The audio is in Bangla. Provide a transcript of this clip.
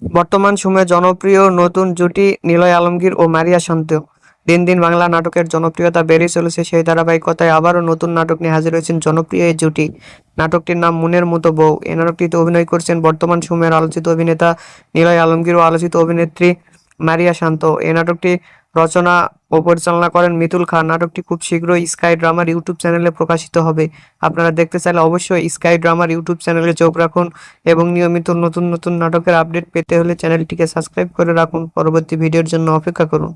বর্তমান সময়ে জনপ্রিয় নতুন জুটি নিলয় আলমগীর ও মারিয়া শান্ত। দিন দিন বাংলা নাটকের জনপ্রিয়তা বেড়ে চলেছে, সেই ধারাবাহিকতায় আবারও নতুন নাটক নিয়ে হাজির হয়েছেন জনপ্রিয় এই জুটি। নাটকটির নাম মনের মতো বউ। এই নাটকটিতে অভিনয় করছেন বর্তমান সময়ের আলোচিত অভিনেতা নিলয় আলমগীর ও আলোচিত অভিনেত্রী মারিয়া শান্ত। এই নাটকটি রচনা ও পরিচালনা করেন মিতুল খান। নাটকটি খুব শীঘ্রই স্কাই ড্রামার ইউটিউব চ্যানেলে প্রকাশিত হবে। আপনারা দেখতে চাইলে অবশ্যই স্কাই ড্রামার ইউটিউব চ্যানেলে চোখ রাখুন এবং নিয়মিত নতুন নতুন নাটকের আপডেট পেতে হলে চ্যানেলটিকে সাবস্ক্রাইব করে রাখুন। পরবর্তী ভিডিওর জন্য অপেক্ষা করুন।